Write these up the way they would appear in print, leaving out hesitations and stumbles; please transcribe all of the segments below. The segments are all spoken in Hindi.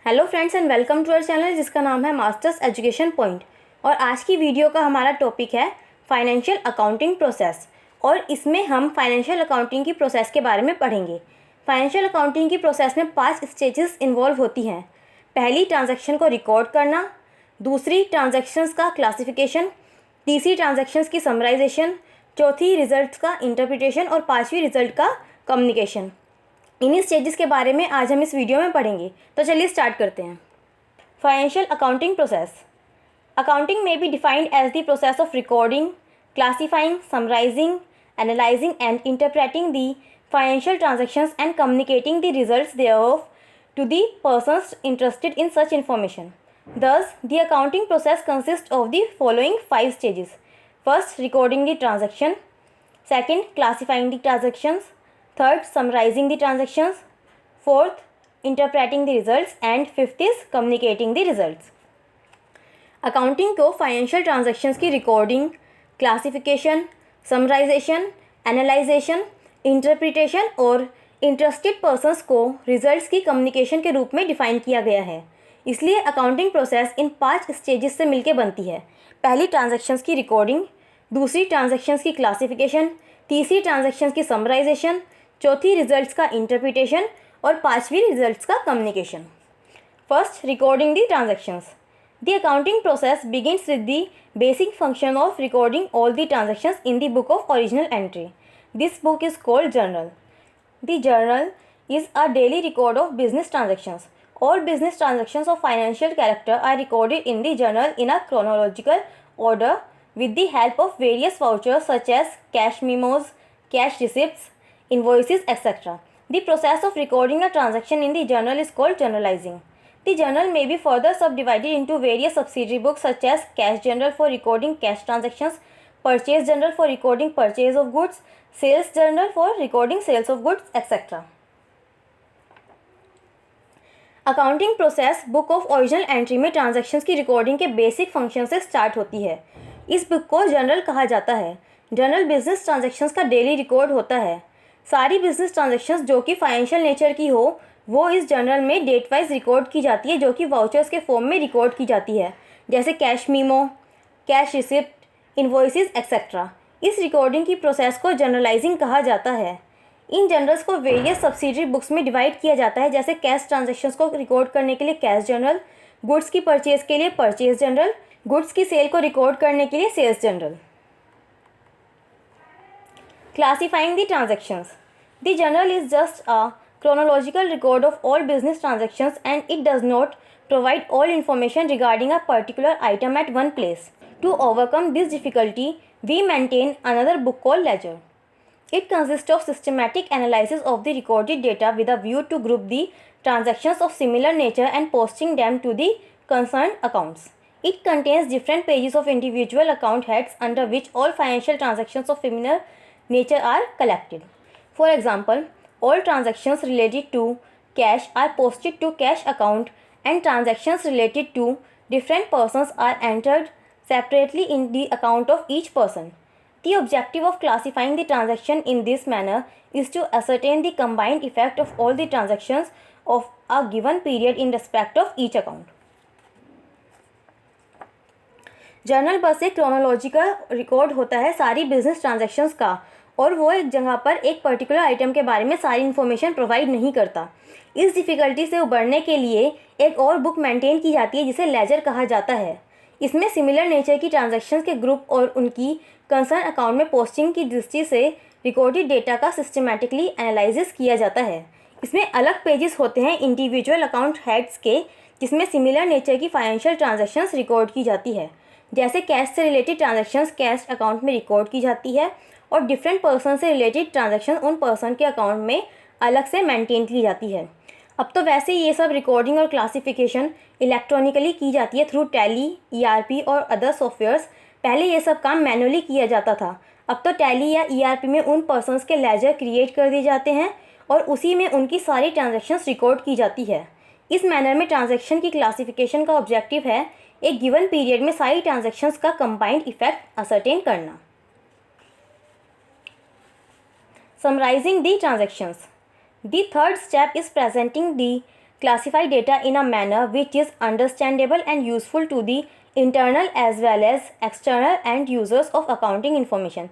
Hello friends and welcome to our channel जिसका नाम है मास्टर्स एजुकेशन पॉइंट। और आज की वीडियो का हमारा टॉपिक है फाइनेंशियल अकाउंटिंग प्रोसेस। और इसमें हम फाइनेंशियल अकाउंटिंग की प्रोसेस के बारे में पढ़ेंगे। फाइनेंशियल अकाउंटिंग की प्रोसेस में 5 स्टेजेस इन्वॉल्व होती हैं। पहली, ट्रांजैक्शन को रिकॉर्ड करना। दूसरी, ट्रांजैक्शंस का क्लासिफिकेशन। तीसरी, ट्रांजैक्शंस की समराइजेशन। चौथी, रिजल्ट्स का इंटरप्रिटेशन। और पाँचवीं, रिजल्ट का कम्युनिकेशन। इन्हीं स्टेजेस के बारे में आज हम इस वीडियो में पढ़ेंगे। तो चलिए स्टार्ट करते हैं। Financial accounting process. अकाउंटिंग में be defined as the process of recording, classifying, summarising, analysing and interpreting the financial transactions and communicating the results thereof to the persons interested in such information. Thus, the accounting process consists of the following 5 stages. First, recording the transaction. Second, classifying the transactions. Third, summarizing the transactions. Fourth, interpreting the results. And fifth is communicating the results. Accounting को फाइनेंशियल ट्रांजैक्शंस की recording, classification, summarisation, analysation, interpretation और इंटरेस्टेड पर्सन्स को रिजल्ट्स की कम्युनिकेशन के रूप में डिफाइन किया गया है। इसलिए अकाउंटिंग प्रोसेस इन 5 स्टेजेस से मिलकर बनती है। पहली, ट्रांजैक्शंस की रिकॉर्डिंग। दूसरी, ट्रांजैक्शंस की क्लासिफिकेशन। तीसरी, ट्रांजैक्शंस की समराइजेशन। चौथी, रिजल्ट्स का इंटरप्रिटेशन। और पाँचवीं, रिजल्ट्स का communication. First, recording the transactions. The accounting process begins with the basic function of recording all the transactions in the book of original entry. This book is called journal. The journal is a daily record of business transactions. All business transactions of financial character are recorded in the journal in a chronological order with the help of various vouchers such as cash memos, cash receipts, invoices, etc. The process of recording a transaction in the journal is called journalizing. The journal may be further subdivided into various subsidiary books such as cash journal for recording cash transactions, purchase journal for recording purchase of goods, sales journal for recording sales of goods, etc. Accounting process book of original entry में ट्रांजैक्शंस की रिकॉर्डिंग के बेसिक फंक्शन से स्टार्ट होती है। इस बुक को जर्नल कहा जाता है। जर्नल बिजनेस ट्रांजैक्शंस का डेली रिकॉर्ड होता है। सारी बिजनेस ट्रांजैक्शंस जो कि फाइनेंशियल नेचर की हो वो इस जर्नल में डेट वाइज रिकॉर्ड की जाती है, जो कि वाउचर्स के फॉर्म में रिकॉर्ड की जाती है, जैसे cash memo, cash receipt, invoices etcetera. इस रिकॉर्डिंग की प्रोसेस को जर्नलाइजिंग कहा जाता है। इन जर्नल्स को वेरियस सब्सिडरी बुक्स में डिवाइड किया जाता है, जैसे कैश ट्रांजैक्शंस को रिकॉर्ड करने के लिए कैश जर्नल, गुड्स की परचेज के लिए परचेज जर्नल, गुड्स की सेल को रिकॉर्ड करने के लिए sales journal. Classifying the transactions. The journal is just a chronological record of all business transactions and it does not provide all information regarding a particular item at one place. To overcome this difficulty, we maintain another book called ledger. It consists of systematic analysis of the recorded data with a view to group the transactions of similar nature and posting them to the concerned accounts. It contains different pages of individual account heads under which all financial transactions of similar nature are collected. For example, all transactions related to cash are posted to cash account and transactions related to different persons are entered separately in the account of each person. The objective of classifying the transaction in this manner is to ascertain the combined effect of all the transactions of a given period in respect of each account. Journal बस एक क्रोनोलॉजिकल रिकॉर्ड होता है सारी बिजनेस ट्रांजैक्शंस का, और वो एक जगह पर एक पर्टिकुलर आइटम के बारे में सारी इन्फॉर्मेशन प्रोवाइड नहीं करता। इस डिफ़िकल्टी से उबरने के लिए एक और बुक मेंटेन की जाती है जिसे लेजर कहा जाता है। इसमें सिमिलर नेचर की ट्रांजैक्शंस के ग्रुप और उनकी कंसर्न अकाउंट में पोस्टिंग की दृष्टि से रिकॉर्डेड डेटा का सिस्टमेटिकली एनालिसिस किया जाता है। इसमें अलग पेजेस होते हैं इंडिविजुअल अकाउंट हेड्स के, जिसमें सिमिलर नेचर की फाइनेंशियल ट्रांजैक्शंस रिकॉर्ड की जाती है, जैसे कैश से रिलेटेड ट्रांजैक्शंस कैश अकाउंट में रिकॉर्ड की जाती है और डिफरेंट पर्सन से रिलेटेड ट्रांजैक्शन उन पर्सन के अकाउंट में अलग से मेंटेन की जाती है। अब तो वैसे ये सब रिकॉर्डिंग और क्लासिफिकेशन इलेक्ट्रॉनिकली की जाती है थ्रू टैली, ईआरपी और अदर सॉफ्टवेयर्स। पहले ये सब काम मैनुअली किया जाता था। अब तो टैली या ईआरपी में उन पर्सनस के लेजर क्रिएट कर दिए जाते हैं और उसी में उनकी सारी ट्रांजैक्शंस रिकॉर्ड की जाती है। इस मैनर में ट्रांजैक्शन की क्लासिफिकेशन का ऑब्जेक्टिव है एक गिवन पीरियड में सारी ट्रांजैक्शंस का कंबाइंड इफेक्ट असरटेन करना। Summarizing the transactions. The third step is presenting the classify data in a manner which is understandable and useful to the internal as well as external end users of accounting information.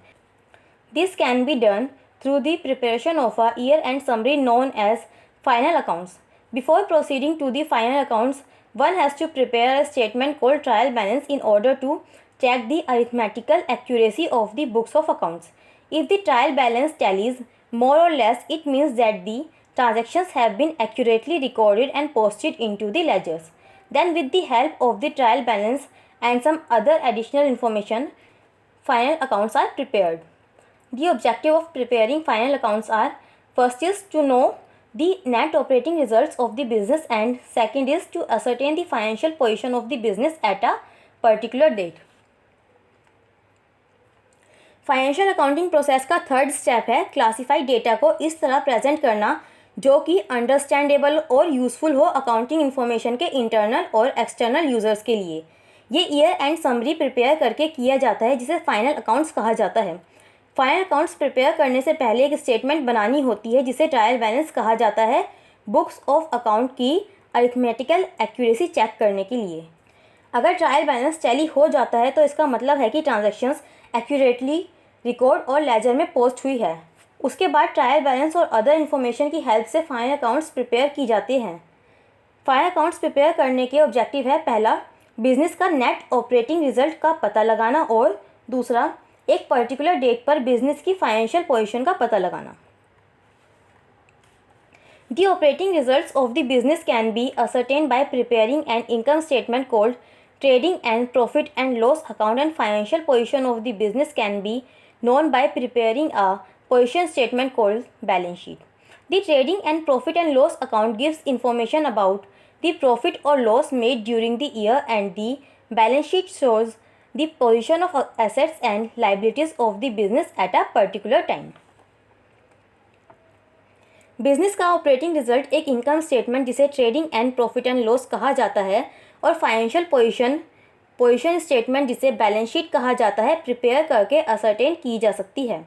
This can be done through the preparation of a year-end summary known as final accounts. Before proceeding to the final accounts, one has to prepare a statement called trial balance in order to check the arithmetical accuracy of the books of accounts. If the trial balance tallies more or less, it means that the transactions have been accurately recorded and posted into the ledgers. Then, with the help of the trial balance and some other additional information, final accounts are prepared. The objective of preparing final accounts are: first is to know the net operating results of the business, and second is to ascertain the financial position of the business at a particular date. Financial accounting process का थर्ड स्टेप है क्लासिफाइड डेटा को इस तरह प्रेजेंट करना जो कि अंडरस्टैंडेबल और यूज़फुल हो अकाउंटिंग इन्फॉर्मेशन के इंटरनल और एक्सटर्नल यूज़र्स के लिए। ये ईयर एंड समरी प्रिपेयर करके किया जाता है जिसे फाइनल अकाउंट्स कहा जाता है। फाइनल अकाउंट्स प्रिपेयर करने से पहले एक स्टेटमेंट बनानी होती है जिसे ट्रायल बैलेंस कहा जाता है, बुक्स ऑफ अकाउंट की अरिथमेटिकल एक्यूरेसी चेक करने के लिए। अगर ट्रायल बैलेंस टैली हो जाता है तो इसका मतलब है कि ट्रांजैक्शंस एक्यूरेटली रिकॉर्ड और लेजर में पोस्ट हुई है। उसके बाद ट्रायल बैलेंस और अदर इन्फॉर्मेशन की हेल्प से फाइनल अकाउंट्स प्रिपेयर की जाती हैं। फाइनल अकाउंट्स प्रिपेयर करने के ऑब्जेक्टिव है: पहला, बिजनेस का नेट ऑपरेटिंग रिजल्ट का पता लगाना, और दूसरा, एक पर्टिकुलर डेट पर बिजनेस की फाइनेंशियल पोजीशन का पता लगाना। The operating results of the business can be ascertained by preparing an income statement called trading and profit and loss account, and financial position of the business can be known by preparing a position statement called balance sheet. The trading and profit and loss account gives information about the profit or loss made during the year, and the balance sheet shows the position of assets and liabilities of the business at a particular time. Business का ऑपरेटिंग रिजल्ट एक इनकम स्टेटमेंट जिसे trading and profit and loss कहा जाता है और फाइनेंशियल पोजीशन स्टेटमेंट जिसे बैलेंस शीट कहा जाता है प्रिपेयर करके असरटेन की जा सकती है।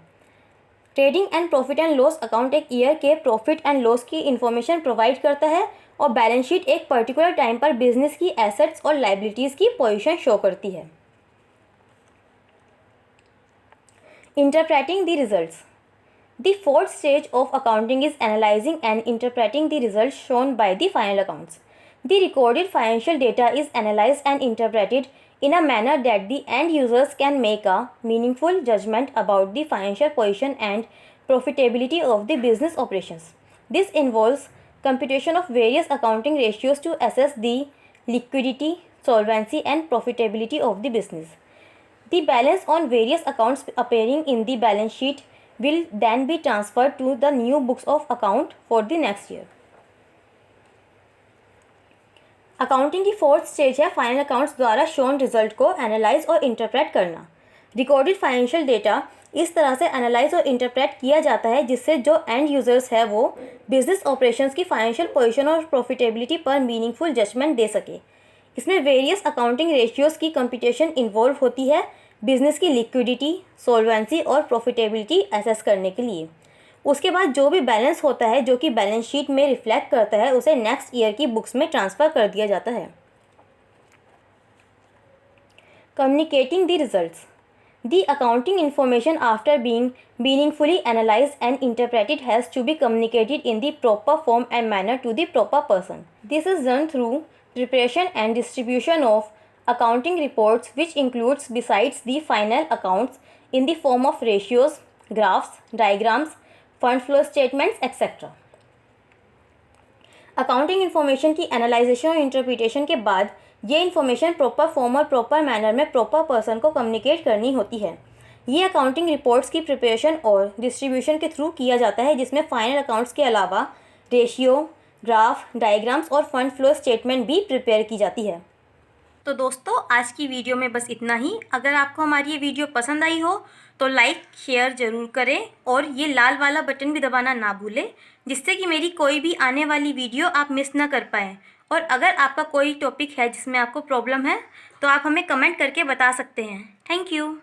Trading and profit and loss account एक ईयर के प्रॉफिट एंड लॉस की इन्फॉर्मेशन प्रोवाइड करता है और बैलेंस शीट एक पर्टिकुलर टाइम पर बिजनेस की एसेट्स और लाइबिलिटीज़ की पोजीशन शो करती है। Interpreting the results. The fourth stage of accounting is analyzing and interpreting the results shown by the final accounts. The recorded financial data is analyzed and interpreted in a manner that the end users can make a meaningful judgment about the financial position and profitability of the business operations. This involves computation of various accounting ratios to assess the liquidity, solvency, and profitability of the business. The balance on various accounts appearing in the balance sheet will then be transferred to the new books of account for the next year. Accounting की फोर्थ स्टेज है फाइनल अकाउंट्स द्वारा शोन रिजल्ट को एनालाइज और इंटरप्रेट करना। रिकॉर्डेड फाइनेंशियल डेटा इस तरह से एनालाइज और इंटरप्रेट किया जाता है जिससे जो एंड यूजर्स है वो बिजनेस ऑपरेशंस की फाइनेंशियल पोजीशन और प्रॉफिटेबिलिटी पर मीनिंगफुल जजमेंट दे सके। इसमें वेरियस अकाउंटिंग रेशियोज़ की कंप्यूटेशन इन्वॉल्व होती है बिजनेस की लिक्विडिटी, सोल्वेंसी और प्रॉफिटेबिलिटी असेस करने के लिए। उसके बाद जो भी बैलेंस होता है जो कि बैलेंस शीट में रिफ्लेक्ट करता है उसे नेक्स्ट ईयर की बुक्स में ट्रांसफ़र कर दिया जाता है। Communicating the results. The accounting information after being meaningfully analysed and interpreted has to be communicated in the proper form and manner to the proper person. This is done through preparation and distribution of accounting reports, which includes besides the final accounts in the form of ratios, graphs, diagrams, fund flow statements, etc. Accounting information की एनालाइजेशन और इंटरप्रिटेशन के बाद ये इन्फॉर्मेशन प्रॉपर फॉर्म और प्रॉपर मैनर में प्रॉपर पर्सन को कम्युनिकेट करनी होती है। ये अकाउंटिंग रिपोर्ट्स की प्रिपरेशन और डिस्ट्रीब्यूशन के थ्रू किया जाता है जिसमें फाइनल अकाउंट्स के अलावा रेशियो, ग्राफ, डायग्राम्स और फंड फ्लो स्टेटमेंट भी प्रिपेयर की जाती है। तो दोस्तों आज की वीडियो में बस इतना ही। अगर आपको हमारी ये वीडियो पसंद आई हो तो लाइक शेयर ज़रूर करें और ये लाल वाला बटन भी दबाना ना भूलें जिससे कि मेरी कोई भी आने वाली वीडियो आप मिस ना कर पाएँ। और अगर आपका कोई टॉपिक है जिसमें आपको प्रॉब्लम है तो आप हमें कमेंट करके बता सकते हैं। Thank you.